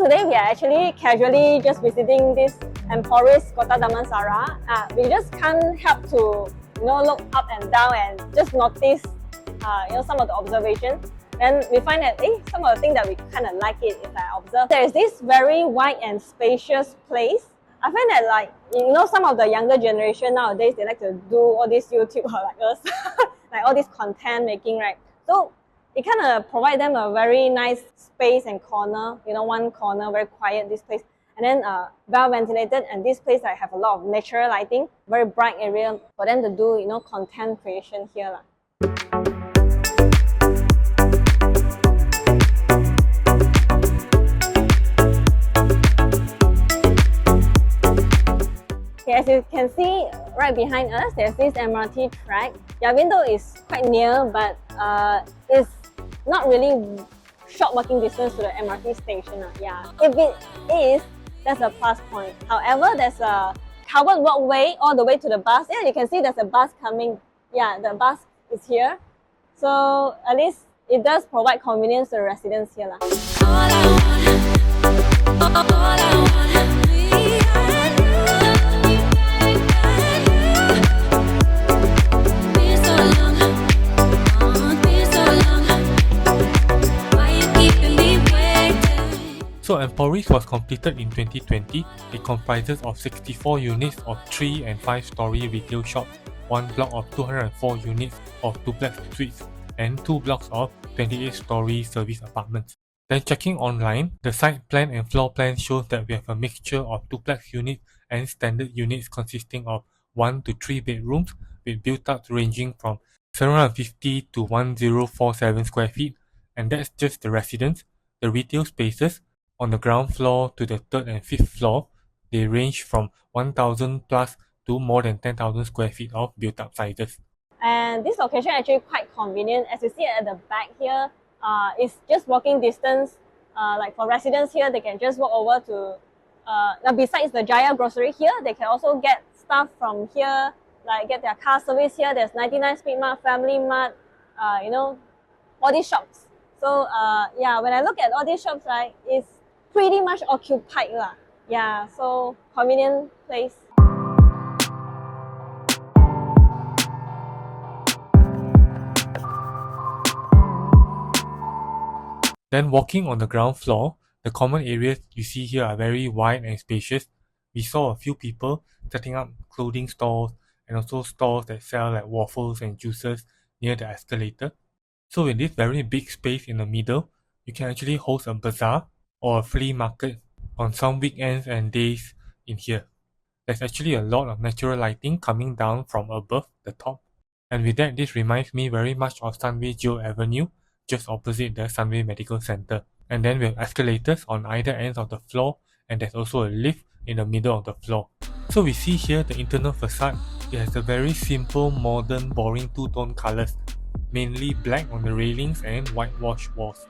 today we are actually casually just visiting this Emporis Kota Damansara. We just can't help to look up and down and just notice some of the observations. Then we find that some of the things that we kind of like it is I observe there is this very wide and spacious place. I find that some of the younger generation nowadays, they like to do all this YouTube or like us, like all this content making, right? So it kind of provides them a very nice space and corner, one corner, very quiet, this place. And then well ventilated, and this place have a lot of natural lighting, very bright area for them to do, content creation here. Okay, as you can see right behind us, there's this MRT track. Your window is quite near, but it's not really short walking distance to the MRT station. Yeah, if it is, that's a plus point. However, there's a covered walkway all the way to the bus. Yeah, you can see there's a bus coming. Yeah, the bus is here. So at least it does provide convenience to the residents here. So Emporis was completed in 2020. It comprises of 64 units of 3 and 5 story retail shops, 1 block of 204 units of duplex suites, and 2 blocks of 28 story service apartments. Then checking online, the site plan and floor plan shows that we have a mixture of duplex units and standard units consisting of 1 to 3 bedrooms with build-ups ranging from 750 to 1047 square feet, and that's just the residence. The retail spaces on the ground floor to the 3rd and 5th floor, they range from 1,000 plus to more than 10,000 square feet of built-up sizes. And this location actually quite convenient. As you see at the back here, it's just walking distance. Like for residents here, they can just walk over to, besides the Jaya grocery here, they can also get stuff from here, like get their car service here. There's 99 Speed Mart, Family Mart, all these shops. So yeah, when I look at all these shops, right, it's pretty much occupied lah. Yeah, so convenient place. Then walking on the ground floor, the common areas you see here are very wide and spacious. We saw a few people setting up clothing stores and also stores that sell like waffles and juices near the escalator. So in this very big space in the middle, you can actually host a bazaar or a flea market on some weekends and days in here. There's actually a lot of natural lighting coming down from above the top. And with that, this reminds me very much of Sunway Geo Avenue, just opposite the Sunway Medical Center. And then we have escalators on either ends of the floor, and there's also a lift in the middle of the floor. So we see here the internal facade. It has a very simple, modern, boring two-tone colors, mainly black on the railings and whitewashed walls.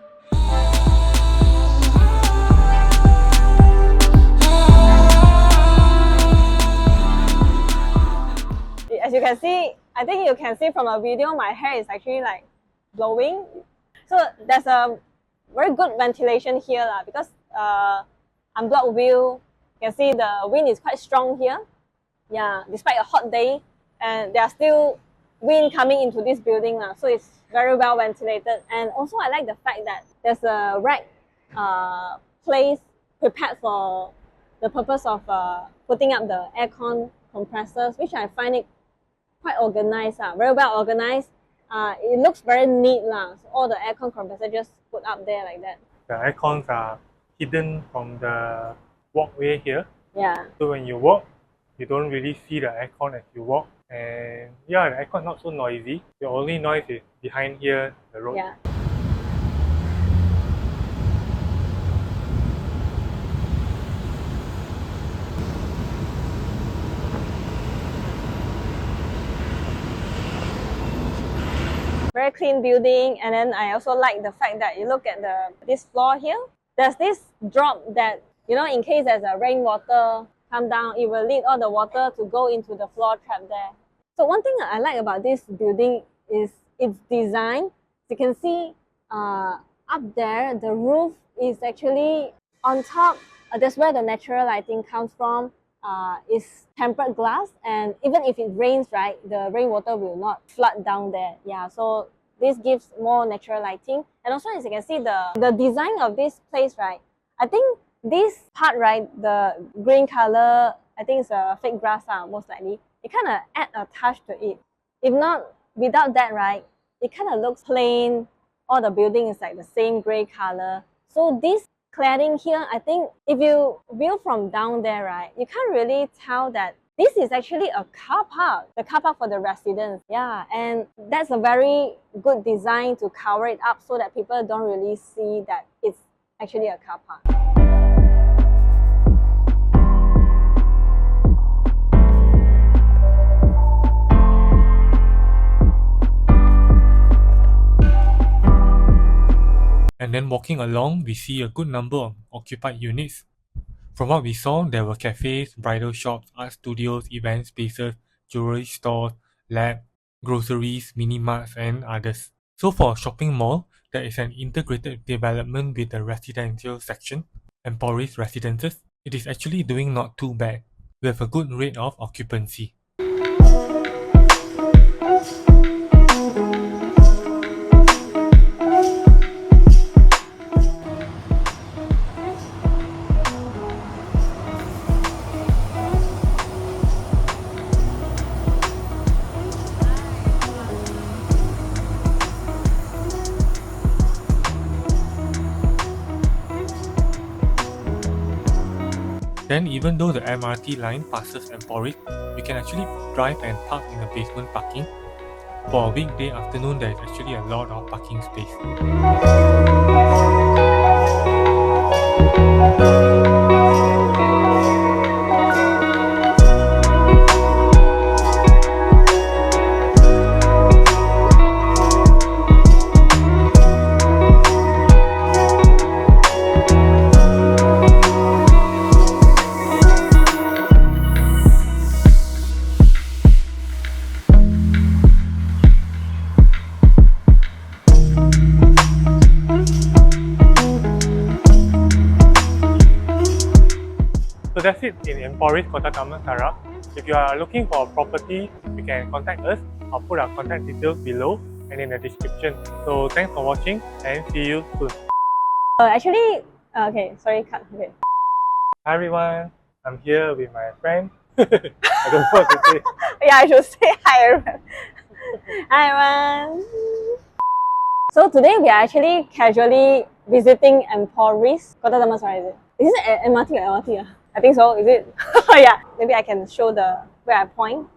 As you can see, I think you can see from a video, my hair is actually like blowing. So there's a very good ventilation here because unblocked view. You can see the wind is quite strong here. Yeah, despite a hot day, and there's still wind coming into this building, so it's very well ventilated. And also I like the fact that there's a rack place prepared for the purpose of putting up the aircon compressors, which I find it quite organized, very well organized. It looks very neat, so all the aircon compressors just put up there like that. The aircons are hidden from the walkway here. Yeah. So when you walk, you don't really see the aircon as you walk. And yeah, the aircon is not so noisy. The only noise is behind here, the road. Yeah. Very clean building, and then I also like the fact that you look at this floor here. There's this drop that, in case there's a rainwater come down, it will lead all the water to go into the floor trap there. So one thing I like about this building is its design. You can see up there, the roof is actually On top, that's where the natural lighting comes from. Is tempered glass, and even if it rains, right, the rainwater will not flood down there. Yeah, so this gives more natural lighting. And also, as you can see, the design of this place, right, I think this part, right, the green color, I think it's a fake grass, most likely. It kind of add a touch to it. If not, without that, right, it kind of looks plain. All the building is like the same gray color. So this cladding here, I think if you view from down there, right, you can't really tell that this is actually a car park, the car park for the residents. Yeah, and that's a very good design to cover it up so that people don't really see that it's actually a car park. And then walking along, we see a good number of occupied units. From what we saw, there were cafes, bridal shops, art studios, event spaces, jewelry stores, lab, groceries, mini-marts, and others. So for a shopping mall, there is an integrated development with a residential section, Emporis Residences. It is actually doing not too bad. We have a good rate of occupancy. Then even though the MRT line passes Emporis, you can actually drive and park in the basement parking. For a weekday afternoon, there is actually a lot of parking space. So that's it in Emporis Kota Damansara. If you are looking for a property, you can contact us. I'll put our contact details below and in the description. So thanks for watching and see you soon. Okay, sorry, cut. Okay. Hi everyone, I'm here with my friend. I don't know what to say. Yeah, I should say hi everyone. Hi everyone. So today we are actually casually visiting Emporis Kota Damansara. Is it MRT or LRT? I think so. Is it? Yeah. Maybe I can show where I point.